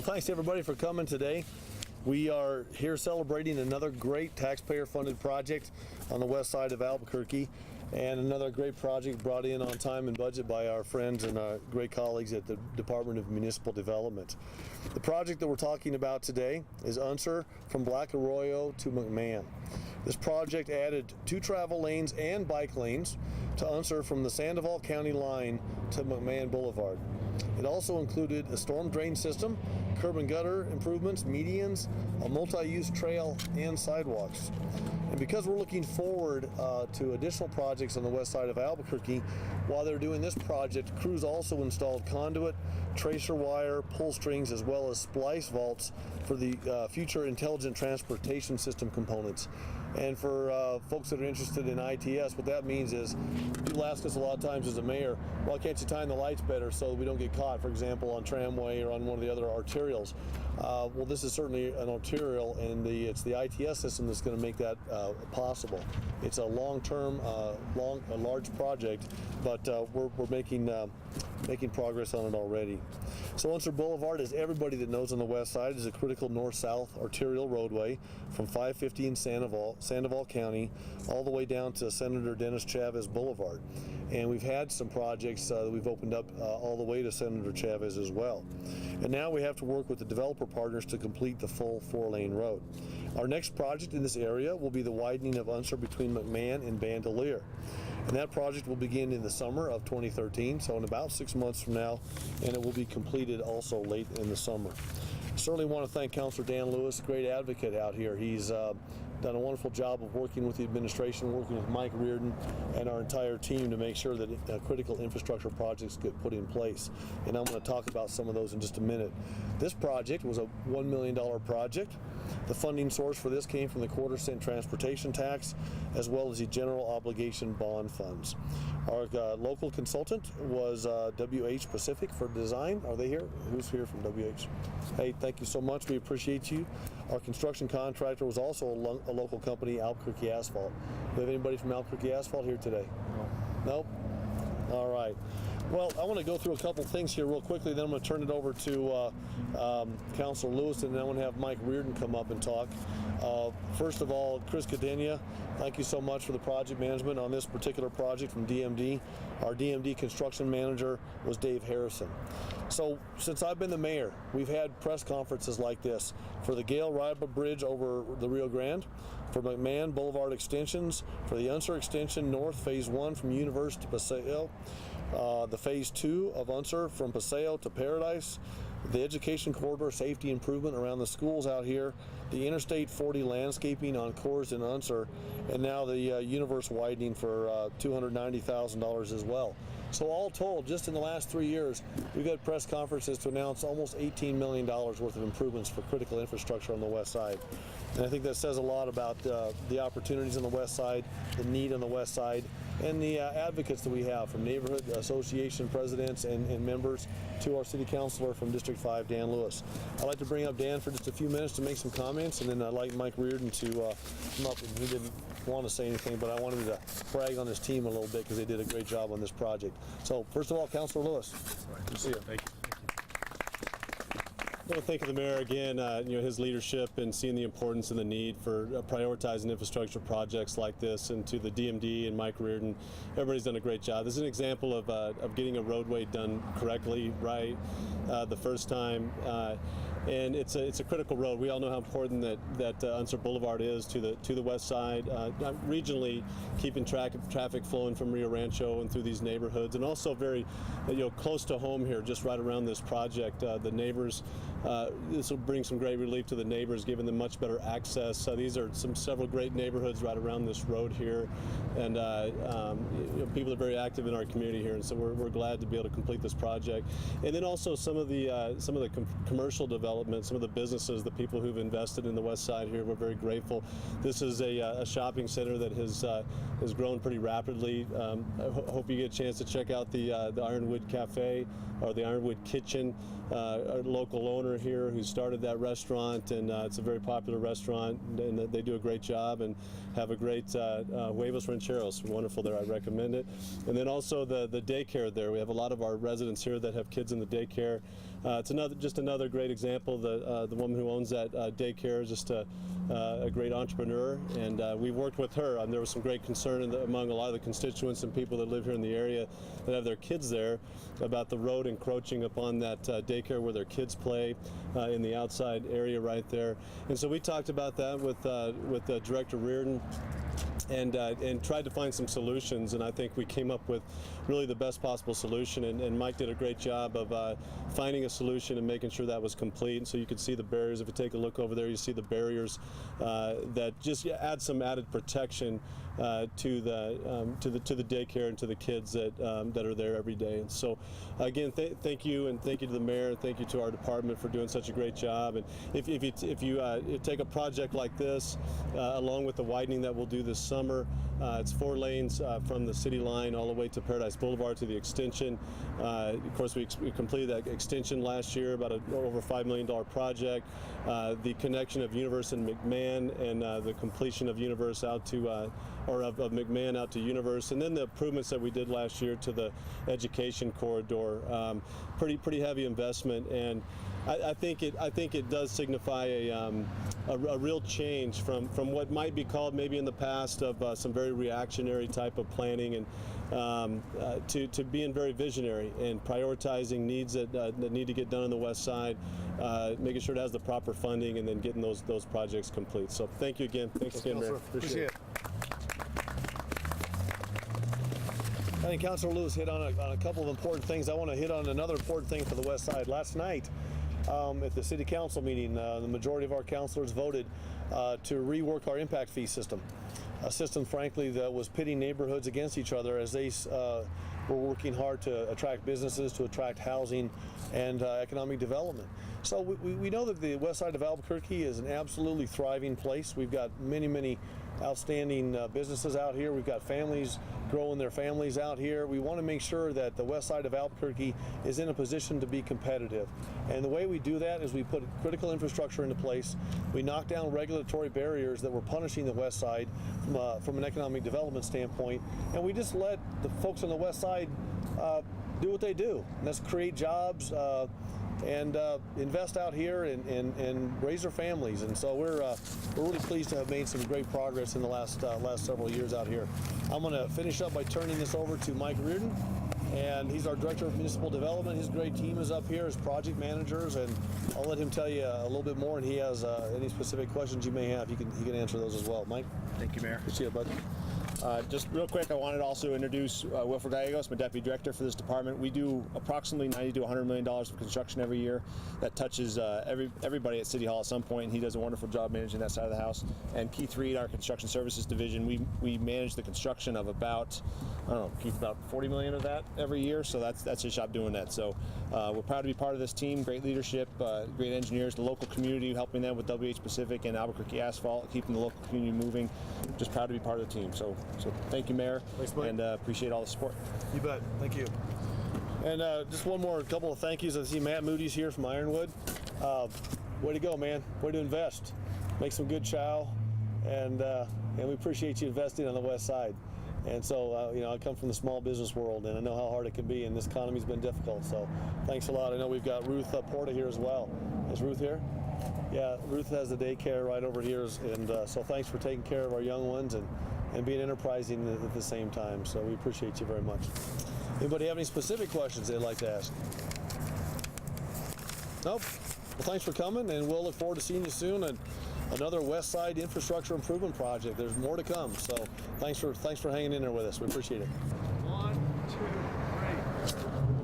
Well, thanks everybody for coming today. We are here celebrating another great taxpayer-funded project on the west side of Albuquerque, and another great project brought in on time and budget by our friends and our great colleagues at the Department of Municipal Development. The project that we're talking about today is Unser from Black Arroyo to McMahon. This project added 2 travel lanes and bike lanes to Unser from the Sandoval County line to McMahon Boulevard. It also included a storm drain system, curb and gutter improvements, medians, a multi-use trail, and sidewalks. And because we're looking forward to additional projects on the west side of Albuquerque, while they're doing this project, crews also installed conduit, tracer wire, pull strings, as well as splice vaults for the future intelligent transportation system components. And for folks that are interested in ITS, what that means is, people ask us a lot of times as a mayor, why can't you time the lights better so we don't get caught, for example, on tramway or on one of the other arterials? Well, this is certainly an arterial, and it's the ITS system that's going to make that possible. It's a long-term, a large project, but we're making progress on it already. So Unser Boulevard, as everybody that knows on the west side, is a critical north-south arterial roadway from 550 in Sandoval County all the way down to Senator Dennis Chavez Boulevard. And we've had some projects that we've opened up all the way to Senator Chavez as well. And now we have to work with the developer partners to complete the full 4-lane road. Our next project in this area will be the widening of Unser between McMahon and Bandelier. And that project will begin in the summer of 2013, so in about 6 months from now, and it will be completed also late in the summer. I certainly want to thank Councilor Dan Lewis, a great advocate out here. He's done a wonderful job of working with the administration, working with Mike Reardon and our entire team to make sure that critical infrastructure projects get put in place. And I'm going to talk about some of those in just a minute. This project was a $1 million project. The funding source for this came from the quarter-cent transportation tax, as well as the general obligation bond funds. Our local consultant was WH Pacific for design. Are they here? Who's here from WH? Hey, thank you so much. We appreciate you. Our construction contractor was also a local company, Albuquerque Asphalt. Do we have anybody from Albuquerque Asphalt here today? No. Nope? All right. Well, I want to go through a couple things here real quickly, then I'm going to turn it over to Councilor Lewis, and then I want to have Mike Reardon come up and talk. First of all, Chris Cadena, thank you so much for the project management on this particular project from DMD. Our DMD construction manager was Dave Harrison. So since I've been the mayor, we've had press conferences like this for the Gale Riba Bridge over the Rio Grande, for McMahon Boulevard extensions, for the Unser extension north, phase 1 from Universe to Paseo, the phase 2 of Unser from Paseo to Paradise, the education corridor safety improvement around the schools out here, the Interstate 40 landscaping on Coors and Unser, and now the Universe widening for $290,000 as well. So all told, just in the last 3 years, we've had press conferences to announce almost $18 million worth of improvements for critical infrastructure on the west side. And I think that says a lot about the opportunities on the west side, the need on the west side, and the advocates that we have, from neighborhood association presidents and members to our city councilor from District 5, Dan Lewis. I'd like to bring up Dan for just a few minutes to make some comments, and then I'd like Mike Reardon to come up. And he didn't want to say anything, but I wanted to brag on his team a little bit because they did a great job on this project. So first of all, Councilor Lewis. Good to see you. Thank you. I want to thank the mayor again, his leadership and seeing the importance and the need for prioritizing infrastructure projects like this, and to the DMD and Mike Reardon. Everybody's done a great job. This is an example of getting a roadway done correctly, right, the first time. And it's a critical road. We all know how important that Unser Boulevard is to the west side. Regionally, keeping track of traffic flowing from Rio Rancho and through these neighborhoods, and also very close to home here, just right around this project. The neighbors, this will bring some great relief to the neighbors, giving them much better access. These are several great neighborhoods right around this road here, and people are very active in our community here, and so we're glad to be able to complete this project. And then also some of the commercial development, some of the businesses, the people who've invested in the west side here, we're very grateful. This is a shopping center that has grown pretty rapidly. I hope you get a chance to check out the Ironwood Cafe or the Ironwood Kitchen. Our local owner here who started that restaurant, and it's a very popular restaurant, and they do a great job and have a great huevos rancheros, wonderful there. I recommend it. And then also the daycare there. We have a lot of our residents here that have kids in the daycare. it's just another great example. The woman who owns that daycare is just a great entrepreneur, and we worked with her. There was some great concern among a lot of the constituents and people that live here in the area that have their kids there about the road encroaching upon that daycare where their kids play in the outside area right there. And so we talked about that with Director Reardon, and tried to find some solutions, and I think we came up with really the best possible solution, and Mike did a great job of finding a solution and making sure that was complete. And so you can see the barriers. If you take a look over there, you see the barriers that just add some added protection to the daycare and to the kids that are there every day. And so again, thank you, and thank you to the mayor, and thank you to our department for doing such a great job. And if you take a project like this along with the widening that we'll do this summer, it's 4 lanes from the city line all the way to Paradise Boulevard to the extension. Of course, we completed that extension last year, about over $5 million project. The connection of Universe and McMahon, and the completion of Universe out to of McMahon out to Universe, and then the improvements that we did last year to the education corridor. Pretty heavy investment, and I think it does signify a real change from what might be called maybe in the past of some very reactionary type of planning, and to being very visionary and prioritizing needs that need to get done on the west side, making sure it has the proper funding, and then getting those projects complete. So thank you again. Thanks again, Mayor. Appreciate it. I think Councilor Lewis hit on a couple of important things. I want to hit on another important thing for the west side. Last night at the city council meeting, the majority of our councilors voted to rework our impact fee system. A system, frankly, that was pitting neighborhoods against each other as they were working hard to attract businesses, to attract housing and economic development. So we know that the west side of Albuquerque is an absolutely thriving place. We've got many outstanding businesses out here. We've got families growing their families out here. We want to make sure that the west side of Albuquerque is in a position to be competitive. And the way we do that is we put critical infrastructure into place. We knock down regulatory barriers that were punishing the west side from an economic development standpoint. And we just let the folks on the west side do what they do. And that's create jobs, and invest out here and raise their families. And so we're really pleased to have made some great progress in the last several years out here. I'm going to finish up by turning this over to Mike Reardon, and he's our Director of Municipal Development. His great team is up here as project managers, and I'll let him tell you a little bit more, and he has any specific questions you may have, he can answer those as well. Mike? Thank you, Mayor. Appreciate it, bud. Just real quick, I wanted to also introduce Wilfred Gallegos, my Deputy Director for this department. We do approximately $90 to $100 million of construction every year. That touches everybody at City Hall at some point, and he does a wonderful job managing that side of the house. And Keith Reed, our Construction Services Division, we manage the construction of about, I don't know, Keith, about 40 million of that every year, so that's his job doing that. So we're proud to be part of this team, great leadership, great engineers, the local community, helping them with WH Pacific and Albuquerque Asphalt, keeping the local community moving. Just proud to be part of the team. So thank you, Mayor. Thanks, Mike. And appreciate all the support. You bet. Thank you. And just one more couple of thank yous. I see Matt Moody's here from Ironwood. Way to go, man. Way to invest. Make some good chow, and we appreciate you investing on the west side. And so, I come from the small business world, and I know how hard it can be, and this economy's been difficult. So thanks a lot. I know we've got Ruth Porta here as well. Is Ruth here? Yeah, Ruth has the daycare right over here, and so thanks for taking care of our young ones and being enterprising at the same time. So we appreciate you very much. Anybody have any specific questions they'd like to ask? Nope. Well, thanks for coming, and we'll look forward to seeing you soon. And another West Side infrastructure improvement project. There's more to come. So thanks for hanging in there with us. We appreciate it. 1, 2, 3.